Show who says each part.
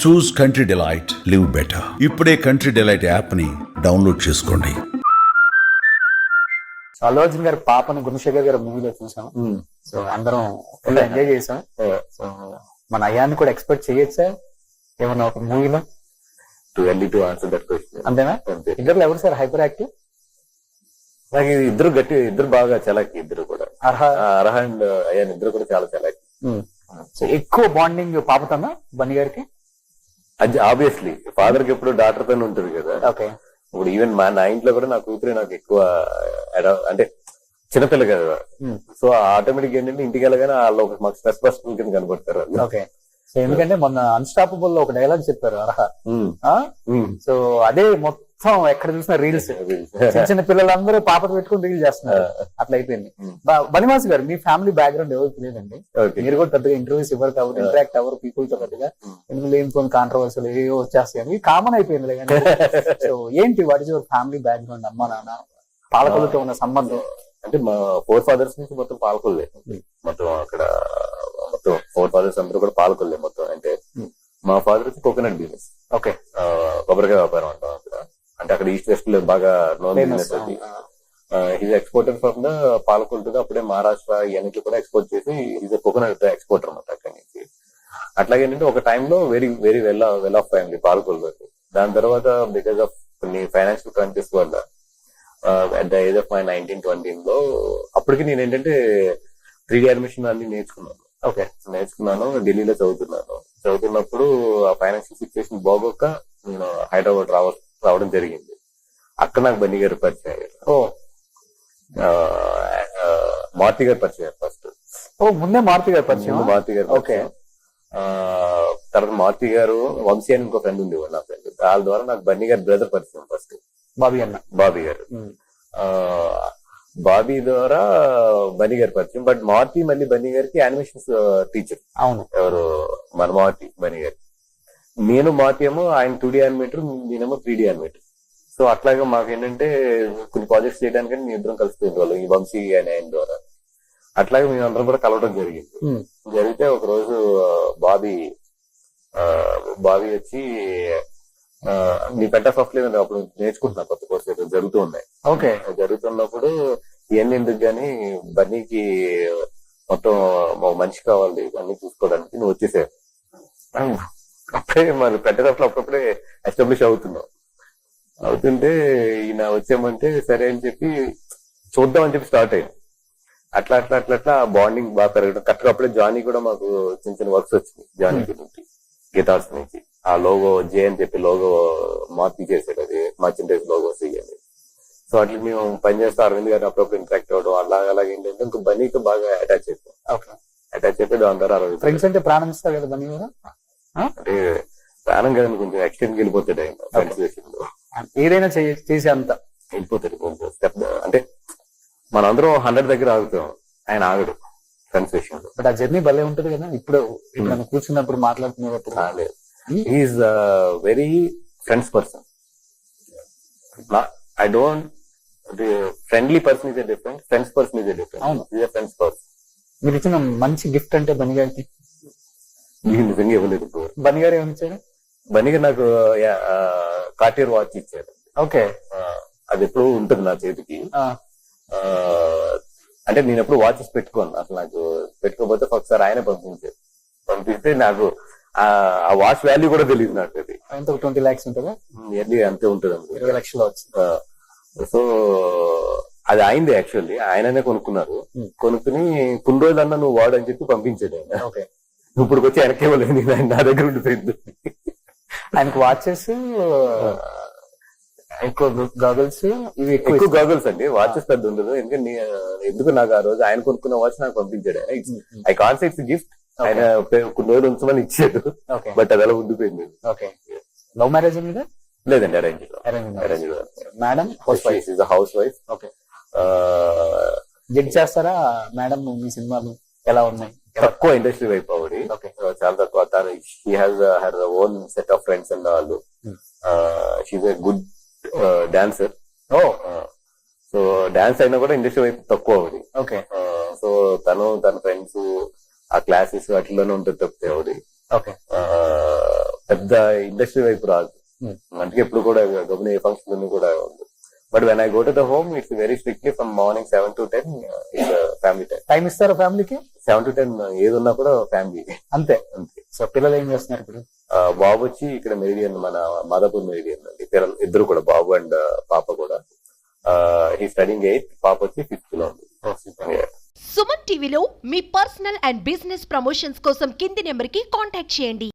Speaker 1: చూస్ country delight, live better. ఇప్పుడే country delight app ని download చేసుకోండి.
Speaker 2: అల్లు అర్జున్ గారి పాపను గుణశేఖర్ గారి మూవీలో చూసాం. సో అందరం ఫుల్ ఎంజాయ్ చేసాం. సో మన అయ్యాన్ని కూడా ఎక్స్పెక్ట్ చేయొచ్చా ఏమన్నా ఒక మూవీలో?
Speaker 3: To early to answer that question.
Speaker 2: అంతేనా? ఇద్దరు ఎవరు సార్ హైపర్ యాక్టివ్?
Speaker 3: నాకు ఇద్దరు బాగా చలాకి. ఇద్దరు కూడా అర్హ అండ్ అయ్యాన్ ఇద్దరు కూడా చాలా చలాకి.
Speaker 2: సో ఎక్కువ బాండింగ్ పాపతోనా బన్నీ గారికి?
Speaker 3: అది ఆబ్వియస్లీ ఫాదర్ కి ఎప్పుడు డాటర్ పైన ఉంటుంది కదా.
Speaker 2: ఓకే.
Speaker 3: ఇప్పుడు ఈవెన్ నా ఇంట్లో కూడా నా కూతురు నాకు ఎక్కువ అంటే చిన్నపిల్ల కదా. సో ఆటోమేటిక్ ఏంటంటే ఇంటికి వెళ్ళగానే వాళ్ళు మాకు స్ట్రెస్ పర్సన్ కింద కనబడతారు.
Speaker 2: ఓకే. సో ఎందుకంటే మొన్న అన్స్టాపబుల్ లో ఒక డైలాగ్ చెప్పారు అర్హ. సో అదే మొత్తం ఎక్కడ చూసిన రీల్స్, చిన్న చిన్న పిల్లలందరూ పాపతో పెట్టుకుని రీల్ చేస్తున్నారు. అట్లా అయిపోయింది. బనివాస్ గారు, మీ ఫ్యామిలీ బ్యాక్గ్రౌండ్ ఎవరికి లేదండి. మీరు కూడా పెద్దగా ఇంటర్వ్యూస్ ఇవ్వరు కాబట్టి ఇంటరాక్ట్ అవ్వరు పీపుల్ తో పెద్దగా. ఎందుకు ఏం కొన్ని కాంట్రవర్సీలు ఏవో వచ్చేస్తాయి, కామన్ అయిపోయింది. సో ఏంటి what is your family background? అమ్మ నాన్న పాలకులతో ఉన్న సంబంధం
Speaker 3: అంటే మా 4 ఫాదర్స్ నుంచి మొత్తం పాలకొల్లే. మొత్తం అక్కడ మొత్తం 4 ఫాదర్స్ అందరూ కూడా పాలకొల్లే మొత్తం. అంటే మా ఫాదర్ వచ్చి కోకోనట్ బిజినెస్.
Speaker 2: ఓకే.
Speaker 3: కొబ్బరికాయ వ్యాపారం అంటాం అక్కడ. అంటే అక్కడ ఈస్ట్ వెస్ట్ లో బాగా నోన్ బిజినెస్ అది. ఈజ్ ఎక్స్పోర్టర్ ఫ్రమ్ ద పాలకొల్లుగా. అప్పుడే మహారాష్ట్ర ఇవన్నీ కూడా ఎక్స్పోర్ట్ చేసి ఈజ్ కోకోనట్ ఎక్స్పోర్టర్ అనమాట అక్కడి నుంచి. అట్లాగే ఏంటంటే ఒక టైంలో very very well of family Palakollu. దాని తర్వాత బికాస్ ఆఫ్ కొన్ని ఫైనాన్షియల్ క్రైసిస్ వల్ల at the age of my 19-20 లో అప్పటికి నేను ఏంటంటే 3D యానిమేషన్ అన్ని నేర్చుకున్నాను.
Speaker 2: ఓకే.
Speaker 3: నేర్చుకున్నాను, ఢిల్లీలో చదువుతున్నప్పుడు ఆ ఫైనాన్షియల్ సిచ్యువేషన్ బాగోక నేను హైదరాబాద్ రావడం జరిగింది. అక్కడ నాకు బన్నీ గారు పరిచయం అయ్యారు. మారుతి గారు పరిచయం ఫస్ట్.
Speaker 2: ముందే మారుతి గారు పరిచయం.
Speaker 3: మారుతి గారు. ఓకే. తర్వాత మారుతి గారు, వంశీ అని ఇంకో ఫ్రెండ్ ఉండేవాడు నా ఫ్రెండ్. వాళ్ళ ద్వారా నాకు బన్నీ గారి బ్రదర్ పరిచయం ఫస్ట్. బాబీ గారు. బాబీ ద్వారా బన్నీ గారి పరిచయం. బట్ మారుతి మళ్ళీ బన్నీ గారికి యానిమేషన్స్ టీచర్.
Speaker 2: అవును.
Speaker 3: ఎవరు? మన మారుతి బన్నీ గారు. నేను మారుతి ఏమో ఆయన 2D యానిమేటర్, నేనేమో 3D యానిమేటర్. సో అట్లాగా మాకు ఏంటంటే కొన్ని ప్రాజెక్ట్స్ చేయడానికి మేము ఇద్దరం కలుస్తూ ఉండేవాళ్ళం ఈ వంశీ అని ఆయన ద్వారా. అట్లాగే మేము అందరం కూడా కలవడం జరిగింది. జరిగితే ఒక రోజు బాబీ వచ్చి నీ పెద్ద సాఫ్ట్వేర్ అప్పుడు నేర్చుకుంటున్నా, కొత్త కోర్సు జరుగుతూ ఉన్నాయి.
Speaker 2: ఓకే.
Speaker 3: జరుగుతున్నప్పుడు ఇవన్నీ ఎందుకు గానీ బన్నీకి మొత్తం మనిషి కావాలి అన్ని చూసుకోవడానికి నువ్వు వచ్చేసావు. అప్పుడే మన పెద్ద సాఫ్ట్లో అప్పుడప్పుడే ఎస్టాబ్లిష్ అవుతుంటే ఈయన వచ్చామంటే సరే అని చెప్పి చూద్దామని చెప్పి స్టార్ట్ అయ్యింది. అట్లా బాండింగ్ బాగా పెరగడం. కరెక్ట్గా అప్పుడే జానీ కూడా మాకు చిన్న చిన్న వర్క్స్ వచ్చినాయి. జానీ గురించి గిటార్స్ నుంచి ఆ లోగో జే అని చెప్పి లోగో మార్పు చేసాడు. అది మర్చెండైజ్ లోగో అని. సో అట్లా మేము పనిచేస్తే అరవింద్ గారు అప్పుడప్పుడు ఇంటరాక్ట్ అవ్వడం అలాగే ఏంటంటే ఇంకో బన్నీతో బాగా అటాచ్ అయిపోయి దాని ద్వారా అరవింద్
Speaker 2: ఫ్రెండ్స్ అంటే ప్రాణం ఇస్తారు కదా బన్నీ గారు.
Speaker 3: అంటే ప్రాణం కదండి, కొంచెం ఎక్స్టెండ్ వెళ్ళిపోతాడు ఆయన ఫ్రెండ్స్ విషయంలో.
Speaker 2: ఏదైనా చేసే అంత
Speaker 3: వెళ్ళిపోతాడు. కొంచెం స్టెప్ అంటే మనందరం 100 దగ్గర ఆగుతాం, ఆయన ఆగడు ఫ్రెండ్స్ విషయంలో.
Speaker 2: బట్ ఆ జర్నీ భలే ఉంటది కదా. ఇప్పుడు కూర్చున్నప్పుడు మాట్లాడుతున్నప్పుడు
Speaker 3: రాలేదు. Is very friends person. I don't friendly person is a different, friends person is a different.
Speaker 2: అవును.
Speaker 3: Is a friends person.
Speaker 2: మీరు ఇచ్చిన మంచి గిఫ్ట్ అంటే బన్నీ గారికి
Speaker 3: నిజంగా ఇవ్వలేదు.
Speaker 2: బన్నీ గారు ఏమిచ్చారు?
Speaker 3: బన్నీ గారు నాకు కార్టియర్ వాచ్ ఇచ్చారు.
Speaker 2: ఓకే.
Speaker 3: అది ఎప్పుడు ఉంటుంది నా చేతికి. అంటే నేను ఎప్పుడు వాచెస్ పెట్టుకోను అసలు. నాకు పెట్టుకోకపోతే ఒకసారి ఆయన పంపిస్తే నాకు ఆ వాచ్ వాల్యూ కూడా తెలియదు నాకు. అది
Speaker 2: 20 lakhs ఉంటుందా?
Speaker 3: ఇయర్లీ అంతే ఉంటుంది.
Speaker 2: 20 లక్షలు వచ్చింది.
Speaker 3: సో అది అయింది యాక్చువల్లీ. ఆయననే కొనుక్కున్నారు. కొనుక్కుని కొన్ని రోజులన్నా నువ్వు వాడు అని చెప్పి పంపించాడు ఆయన.
Speaker 2: ఓకే.
Speaker 3: ఇప్పుడు వచ్చి వెనక్కి ఇవ్వలేదు, నా దగ్గర ఉండిపోయింది.
Speaker 2: ఆయనకు వాచెస్ ఎక్కువ, గాగుల్స్ ఇవి ఎక్కువ
Speaker 3: గాగుల్స్ అండి. వాచెస్ పెద్ద ఉండదు. ఎందుకు నాకు ఆ రోజు ఆయన కొనుక్కున్న వాచ్ నాకు పంపించాడు ఆయన. I can't say it's gift. ఆయన కొన్ని రోజులు ఉంచమని ఇచ్చాడు. బట్ అది అలా ఉండిపోయింది.
Speaker 2: ఓకే. లవ్ మ్యారేజ్ మీద?
Speaker 3: లేదండి, arrange.
Speaker 2: Madam
Speaker 3: house wife.
Speaker 2: Okay. Judge చేస్తారా మేడం మీ సినిమాలు ఎలా ఉన్నాయి?
Speaker 3: తక్కువ ఇండస్ట్రీ వైపు ఆవిడ, చాలా తక్కువ. తను she has her own set of friends and వాళ్ళు. She's a good dancer. So dance అయినా కూడా ఇండస్ట్రీ వైపు తక్కువ ఆవిడ.
Speaker 2: ఓకే.
Speaker 3: సో తన ఫ్రెండ్స్ ఆ క్లాసెస్ వాటిలోనే ఉంటుంది తప్పితే ఆవిడ.
Speaker 2: ఓకే.
Speaker 3: పెద్ద ఇండస్ట్రీ వైపు రాదు. అందుకే ఎప్పుడు కూడా గమని ఏ ఫంక్షన్ కూడా ఉంది. But when I go to the home it's very strictly from morning 7 to 10 family time.
Speaker 2: Time ఇస్తారా ఫ్యామిలీకి?
Speaker 3: 7 to 10 ఏది ఉన్నా కూడా ఫ్యామిలీ
Speaker 2: అంతే. సో పిల్లలు ఏం చేస్తున్నారు ఇప్పుడు?
Speaker 3: బాబు వచ్చి ఇక్కడ మెరిడియన్, మన మాదాపూర్ మెరిడియన్ అండి. పిల్లలు ఇద్దరు కూడా, బాబు అండ్ పాప కూడా. హీ స్టడీయింగ్ 8th, పాప వచ్చి 5th లో ఉంది.
Speaker 4: సుమన్ టీవీలో మీ పర్సనల్ అండ్ బిజినెస్ ప్రమోషన్స్ కోసం కింది నెంబర్ కి కాంటాక్ట్ చేయండి.